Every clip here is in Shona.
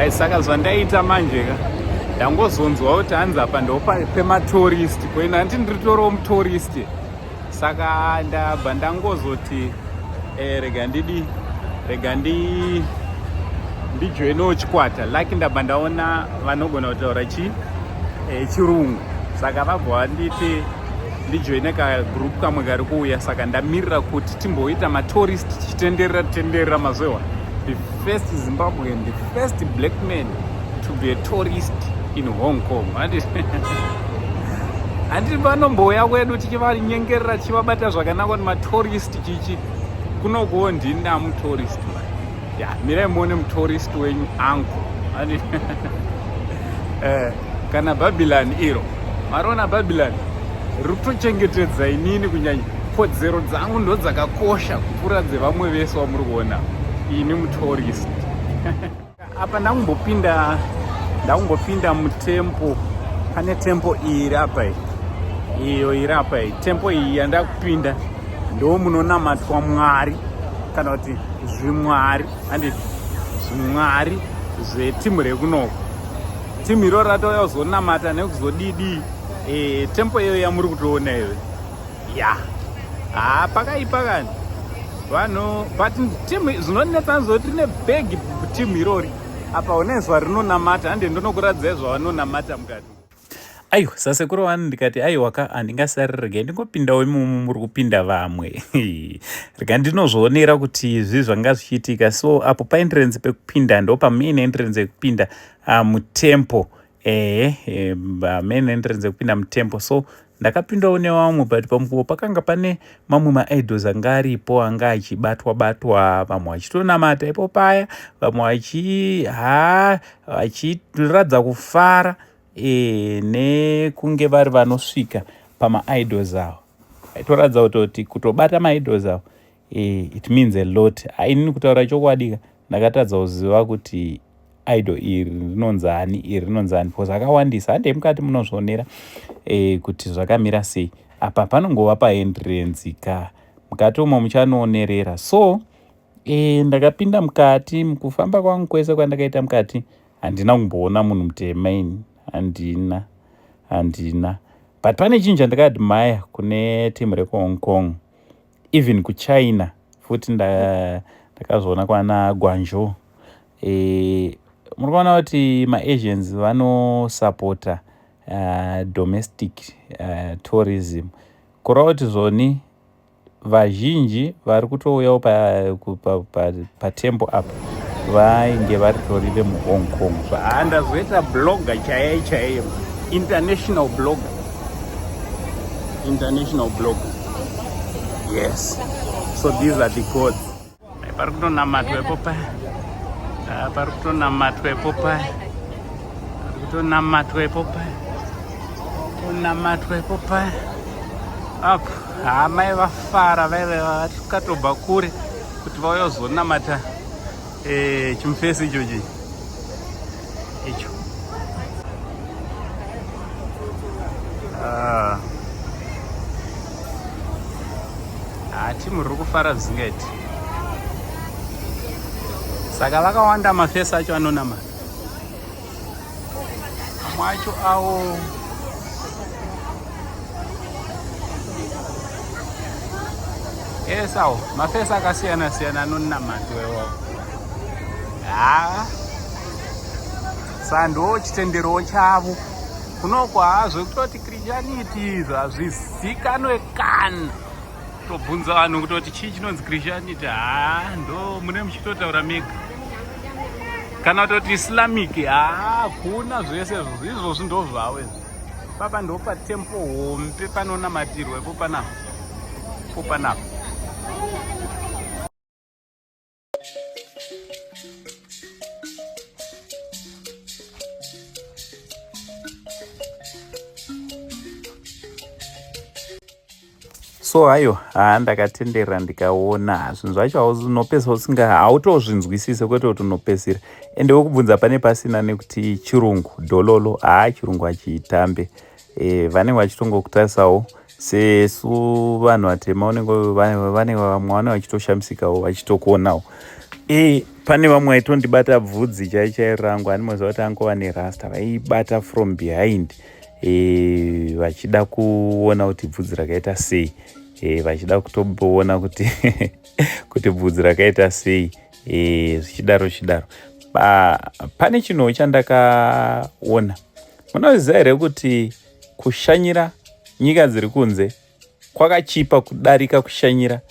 saka zvandaita manje ka ndangozonzwa kuti hanzi apa ndo pematurist kwena handiti ndiritoriwo muturist, saka ndabva ndangozoti rega ndijoinewo chikwata like ndabva ndaona vanogona kutaura chirungu, saka vabva vanditi ndijoine kagroup kamwe kari kuuya, saka ndamirira kuti timboita maturist tichitenderera mazoewa. The first Zimbabwean, the first black man to be a tourist in Hong Kong. Handiti vanombouya kwedu tichivanyengerera tichivabata zvakanaka kuti maturist chichi kunokuwo ndina mutourist. Mirai muone mutourist wenyu angu. Kana Babylon iro mariona Babylon riri kutochengetedza inini kunyanya kodzero dzangu ndo dzakakosha kupfuura dzevamwe vese vamuri kuona ini mutourist. Apa ndakumbopinda mutempo, pane tempo iyi iri apa iyo iri apa iyi. Tempo iyi yandakupinda ndo munonamatwa Mwari kana kuti zvimwari, handiti zvimwari zvetimu rekunoko. Timu iro ratouya kuzonamata nekuzodidi tempo iyo yamuri kutoona iyo pakaipa kani vanhu, but timu zvinonetsa nzoti rine bhegi timu irori apa unaizwa rinonamata, hande ndonokuradzai zvavanonamata mukati. Aiwa sasekuru vanu ndikati aiwaka handingasari regai ndingopindawo imomo muri kupinda vamwe rega ndinozvionera kuti zvii zvanga zvichiitika. So apo paentrance pekupinda ndo pamain entrance yekupinda mutempo main entrance yekupinda mutempo. So ndakapindawo nevamwe but pamukuwo pakanga pane mamwe maidols anga aripo anga achibatwa vamwe vachitonamata ipo paya, vamwe vachiradza kufara nekunge vari vanosvika pamaidols avo. Aitoratidza kuti kutobata maidols avo it means a lot. Inini kutaura chokwadi ndakatadza kuziva kuti idol iri rinonzani iri rinonzani because akawandisa. Hande mukati munozvionera kuti zvakamira sei. Apa panongova paentrance ka mukati umo muchanoonerera. So ndakapinda mukati, mukufamba kwangu kwese kwandakaita mukati handina kumboona munhu mutema ini, handina. But pane chinhu chandakadmire kune timu reku-Hong Kong, even kuChina futi ndakazviona kwana Guangzhou. Muri kuona kuti maasians vanosapota domestic tourism, kureva kuti zvoni vazhinji vari kutouyawo patempo apa vainge varitori vemuHong Kong. Ndazoita blogger chaiyo international blogger. Yes, so these are the codes. Pari kutonamatwa ipo paya, pari kutonamatwa ipo paya apo. Mai vafara vakatobva kure kuti vauya kuzonamata chimufesi ichochi icho. Timu riri kufara zvisingaiti, saka vakawanda mafesi acho anonamata. Mamwe acho awo awo mafesi akasiyana siyana anonamatwa iwawo. Sandowo chitenderowo chavo kunoko zvekutoti Christianity hazvizikanwe kana. Tobvunza vanhu kutoti chii chinonzi Christianity, ndo mune muchitotaura mega. Kana kutoti Islamic, kuna zvese izvozvi ndo zvavo. Papa ndo patempo hombe panonamatirwa ipo panapa. So hayo ndakatenderera ndikaona zvinhu zvacho unopesa hautozvinzwisise kwete kuti unopesira. Ende wokubvunza pane pasina nekuti chirungu dololo chirungu hachiitambe. Vanenge vachitongokutarisawo sesu vanhu vatema vanenge vamwe vanenge vachitoshamisikawo vachitokuonawo Pane vamwe vaitondibata bvudzi chaichairo rangu, handimoziva kuti angova nerasta, vaibata from behind vachida kuona kuti bvudzi rakaita sei, vachida kutomboona kuti kuti bvudzi rakaita sei, zvichidaro chidaro. Pane chinhu chandakaona, munoziva here kuti kushanyira nyika dziri kunze kwakachipa kudarika kushanyira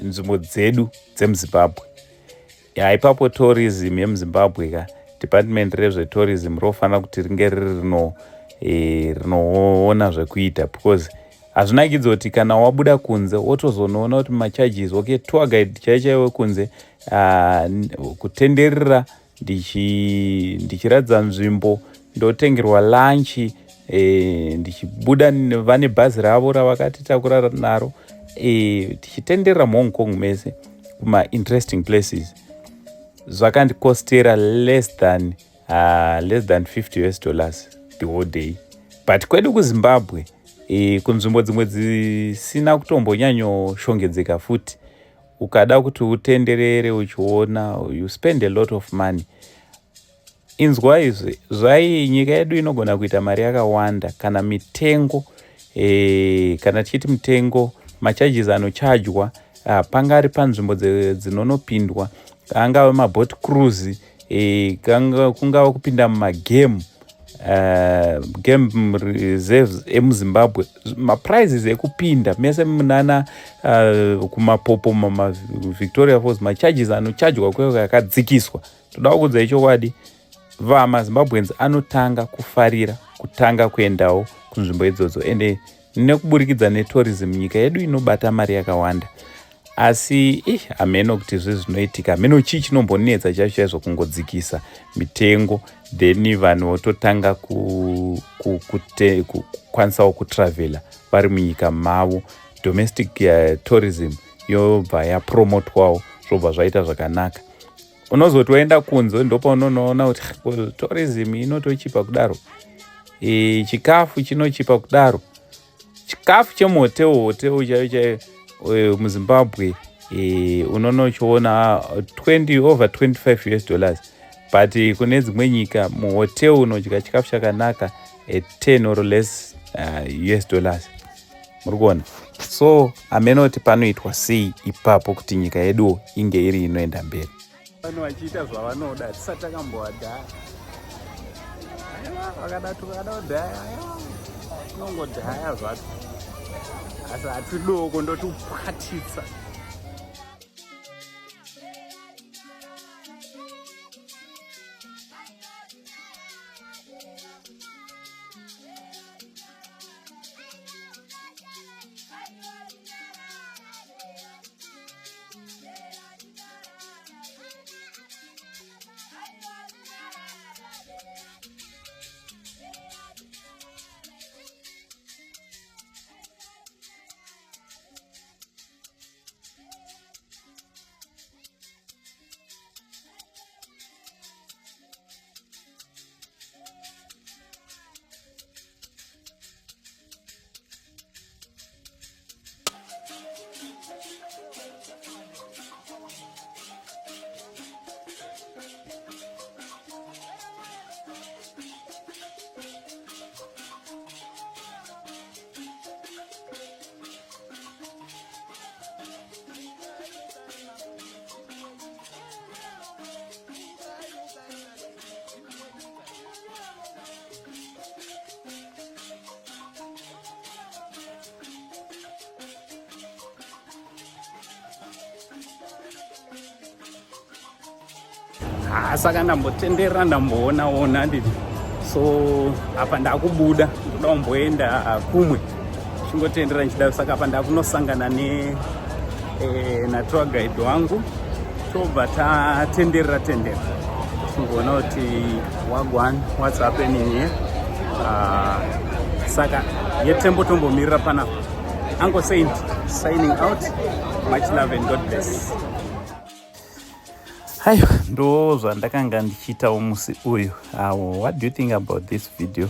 nzvimbo dzedu dzemuzimbabwe. Ipapo tourism yemuzimbabwe ka department rezvetourism rofanira kuti ringe riri rinoona zvekuita, because hazvinakidzi kuti kana wabuda kunze wotozonoona kuti macharges, okay, tour guide chaichaiwe kunze, kutenderera ndichiradza nzvimbo, ndotengerwa lanchi, ndichibuda vane bhazi ravo ravakatitakura naro, tichitenderera muHong Kong mese kuma-interesting places, zvakandikostera less than $50 the whole day. But kwedu kuZimbabwe, kunzvimbo dzimwe dzisina kutombonyanyoshongedzeka futi, ukada kuti utenderere uchiona, you spend a lot of money. Inzwa izvi nyika yedu inogona kuita mari yakawanda kana mitengo, kana tichiti mitengo, macharges anochajwa pangari panzvimbo dzinonopindwa, angava maboat cruise, kungava kupinda mumagame, game reserves emuZimbabwe, maprizes ekupinda mese munana kumapopo, Victoria Falls, macharges anochajwa kweko akadzikiswa. Toda kuudza chokwadi, vamaZimbabweans anotanga kufarira kutanga kuendawo kunzvimbo idzodzo, ende nekuburikidza netourism nyika yedu inobata mari yakawanda. Asi hameno kuti zvinoitika, hameno chii chinombonetsa chacho chaizvo kungodzikisa mitengo, then vanhu vototanga kukwanisawo kutravela vari munyika mavo, domestic tourism yobva yapromotwawo, zvobva zvaita zvakanaka. Unozoti waenda kunze ndopaunoona kuti tourism inotochipa kudaro, chikafu chinochipa kudaro, chikafu chemuhotelu chaiyo muZimbabwe unonochiona over $25, but kune dzimwe nyika muhotelu unodya chikafu chakanaka $10 or less $. Muri kuona? So hameno kuti panoitwa sei ipapo kuti nyika yedu inge iri inoenda mberi. Vanhu vachiita zvavanoda, tisati takambowadhaya. Vakada kudhaya, tinongodhaya zvacho. Asi hatidoko ndotipwatisa. Saka ndambotenderera ndamboona nditi, so apa ndakubuda ndoda kumboenda kumwe chingotenderera nchida, saka apa ndakunosangana natour guide wangu, tobva tatenderera chingoona kuti wagwan, what's happening here. Saka yetembo tombomirira panapa. Uncle Saint signing out. Much love and God bless. Hayo ndo zvandakanga ndichiitawo musi uyu. What do you think about this video?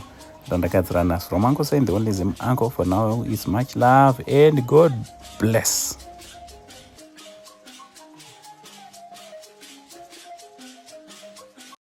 From Uncle Saint, the only Uncle for now is much love and God bless.